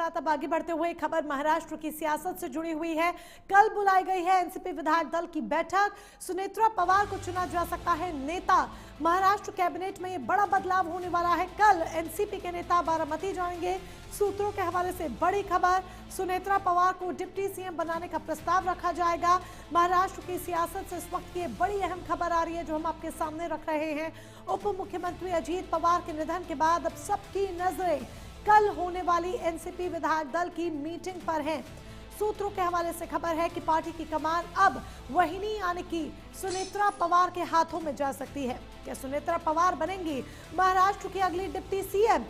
साथ अब आगे बढ़ते हुए खबर महाराष्ट्र की सियासत से जुड़ी हुई है। कल बुलाई गई है एनसीपी विधायक दल की बैठक। सुनेत्रा पवार को चुना जा सकता है नेता। महाराष्ट्र कैबिनेट में ये बड़ा बदलाव होने वाला है। कल एनसीपी के नेता बारामती जाएंगे। सूत्रों के हवाले से बड़ी खबर, सुनेत्रा पवार को डिप्टी सीएम बनाने का प्रस्ताव रखा जाएगा। महाराष्ट्र की सियासत से इस वक्त की बड़ी अहम खबर आ रही है जो हम आपके सामने रख रहे हैं। उप मुख्यमंत्री अजीत पवार के निधन के बाद अब सबकी नजरें कल होने वाली एनसीपी विधायक दल की मीटिंग पर हैं। सूत्रों के हवाले से खबर है कि पार्टी की कमान अब वहिनी यानी कि सुनेत्रा पवार के हाथों में जा सकती है। क्या सुनेत्रा पवार बनेंगी महाराष्ट्र की अगली डिप्टी सीएम?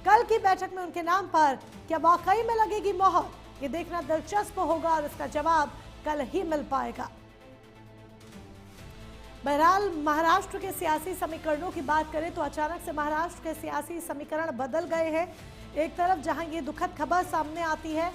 कल की बैठक में उनके नाम पर क्या वाकई में लगेगी मोहर? ये देखना दिलचस्प होगा और इसका जवाब कल ही मिल पाएगा। बहरहाल महाराष्ट्र के सियासी समीकरणों की बात करें तो अचानक से महाराष्ट्र के सियासी समीकरण बदल गए हैं। एक तरफ जहां ये दुखद खबर सामने आती है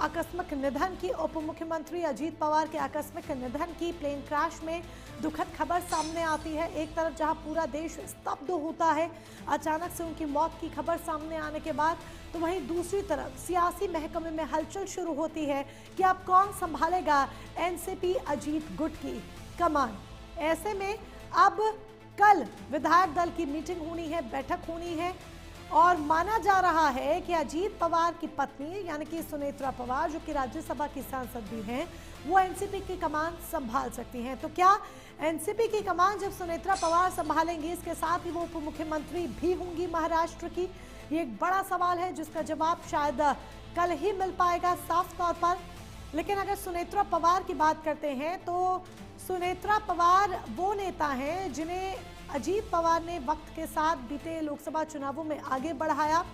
आकस्मिक निधन की, उप मुख्यमंत्री अजीत पवार के आकस्मिक निधन की प्लेन क्रैश में दुखद खबर सामने आती है। एक तरफ जहां पूरा देश स्तब्ध होता है अचानक से उनकी मौत की खबर सामने आने के बाद, तो वहीं दूसरी तरफ सियासी महकमे में हलचल शुरू होती है कि अब कौन संभालेगा एनसीपी अजीत गुट की कमान। ऐसे में अब कल विधायक दल की मीटिंग होनी है, बैठक होनी है और माना जा रहा है कि अजीत पवार की पत्नी यानी कि सुनेत्रा पवार, जो कि राज्यसभा की सांसद भी हैं, वो एनसीपी की कमान संभाल सकती हैं। तो क्या एनसीपी की कमान जब सुनेत्रा पवार संभालेंगी, इसके साथ ही वो उप मुख्यमंत्री भी होंगी महाराष्ट्र की? ये एक बड़ा सवाल है जिसका जवाब शायद कल ही मिल पाएगा साफ तौर पर। लेकिन अगर सुनेत्रा पवार की बात करते हैं तो सुनेत्रा पवार वो नेता हैं जिन्हें अजीत पवार ने वक्त के साथ बीते लोकसभा चुनावों में आगे बढ़ाया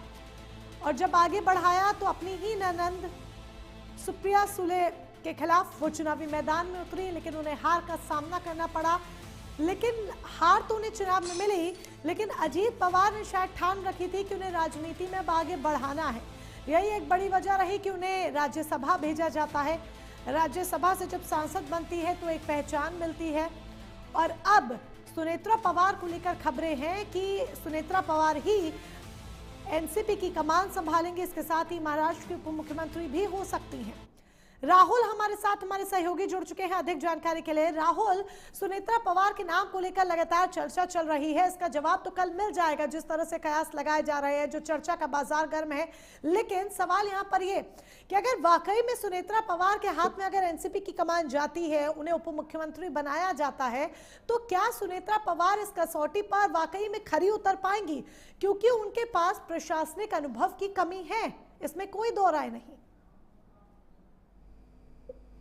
और जब आगे बढ़ाया तो अपनी ही ननंद सुप्रिया सुले के खिलाफ वो चुनावी मैदान में उतरी, लेकिन उन्हें हार का सामना करना पड़ा। लेकिन हार तो उन्हें चुनाव में मिली, लेकिन अजीत पवार ने शायद ठान रखी थी कि उन्हें राजनीति में अब आगे बढ़ाना है। यही एक बड़ी वजह रही कि उन्हें राज्यसभा भेजा जाता है। राज्यसभा से जब सांसद बनती है तो एक पहचान मिलती है और अब सुनेत्रा पवार को लेकर खबरें हैं कि सुनेत्रा पवार ही एनसीपी की कमान संभालेंगे। इसके साथ ही महाराष्ट्र के उप मुख्यमंत्री भी हो सकती हैं। राहुल हमारे साथ हमारे सहयोगी जुड़ चुके हैं अधिक जानकारी के लिए। राहुल, सुनेत्रा पवार के नाम को लेकर लगातार चर्चा चल रही है, इसका जवाब तो कल मिल जाएगा जिस तरह से कयास लगाए जा रहे हैं, जो चर्चा का बाजार गर्म है। लेकिन सवाल यहाँ पर ये कि अगर वाकई में सुनेत्रा पवार के हाथ में अगर एनसीपी की कमान जाती है, उन्हें उप मुख्यमंत्री बनाया जाता है, तो क्या सुनेत्रा पवार इस कसौटी पर वाकई में खरी उतर पाएंगी? क्योंकि उनके पास प्रशासनिक अनुभव की कमी है, इसमें कोई दो राय नहीं।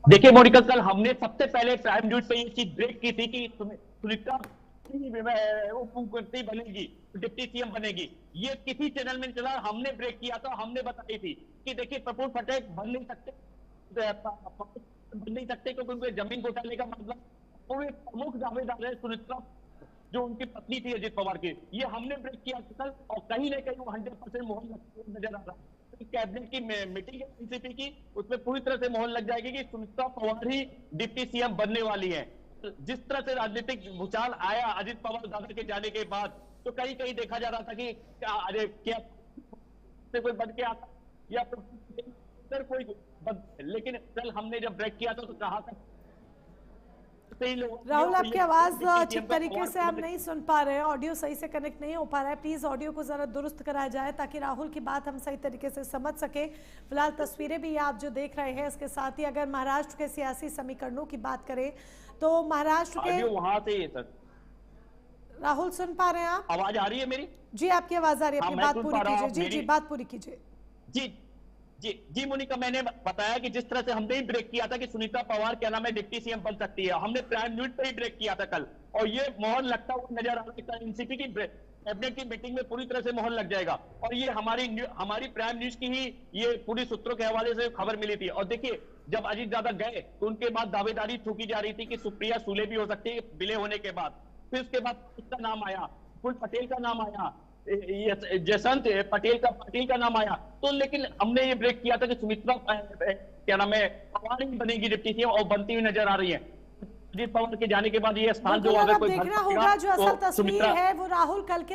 देखिए मोनिका, कल हमने सबसे पहले प्राइम न्यूज पे ये चीज ब्रेक की थी कि सुनीता उप मुख्यमंत्री बनेगी, डिप्टी सीएम बनेगी। ये किसी चैनल में चला, हमने ब्रेक किया था, हमने बताई थी कि देखिए प्रफुल्ल पटेल बन नहीं सकते क्योंकि उनके जमीन घोटाले का मतलब प्रमुख दावेदार है सुनीता, जो उनकी पत्नी थी अजीत पवार की। ये हमने ब्रेक किया कल और कहीं ना कहीं वो 100% मोहन नजर आ रहा है। कैबिनेट की मीटिंग है एनसीपी की, उसमें पूरी तरह से मोहर लग जाएगी कि सुनीता पवार ही डिप्टी सीएम बनने वाली है। जिस तरह से राजनीतिक भूचाल आया अजीत पवार दादा के जाने के बाद, तो कहीं कहीं देखा जा रहा था कि अरे क्या से कोई बन के आता या फिर कोई लेकिन कल हमने जब ब्रेक किया था तो कहा था। राहुल, आपकी आवाज ठीक तरीके से हम नहीं सुन पा रहे हैं, ऑडियो सही से कनेक्ट नहीं हो पा रहा है। प्लीज ऑडियो को जरा दुरुस्त कराया जाए ताकि राहुल की बात हम सही तरीके से समझ सके। फिलहाल तस्वीरें भी आप जो देख रहे हैं, इसके साथ ही अगर महाराष्ट्र के सियासी समीकरणों की बात करें तो महाराष्ट्र के वहां से ये सर राहुल सुन पा रहे हैं आप? आवाज आ रही है मेरी? जी, आपकी आवाज आ रही है, अपनी बात पूरी कीजिए। जी, बात पूरी कीजिए। जी मोनिका, मैंने बताया कि जिस तरह से हमने ही ब्रेक किया था कि सुनीता पवार क्या नाम है डिप्टी सीएम बन सकती है, हमने प्राइम न्यूज पे ही ब्रेक किया था कल और ये मोहर लगता हुआ नजर आ रहा है। एनसीपी की कैबिनेट की मीटिंग में पूरी तरह से मोहर लग जाएगा और ये हमारी प्राइम न्यूज की ही ये पूरी सूत्रों के हवाले से खबर मिली थी। और देखिए, जब अजीत दादा गए तो उनके बाद दावेदारी ठोकी जा रही थी कि सुप्रिया सुले भी हो सकती है विलय होने के बाद। फिर उसके बाद उसका नाम आया, प्रफुल्ल पटेल का नाम आया, जयसंत पटेल का नाम आया। तो लेकिन हमने ये ब्रेक किया था कि सुमित्रा क्या नाम है पवार ही बनेगी डिप्टी सीएम और बनती हुई नजर आ रही है। अजीत पवार के जाने के बाद ये स्थान जो अगर कोई देखना होगा, जो असल तस्वीर है वो राहुल कल के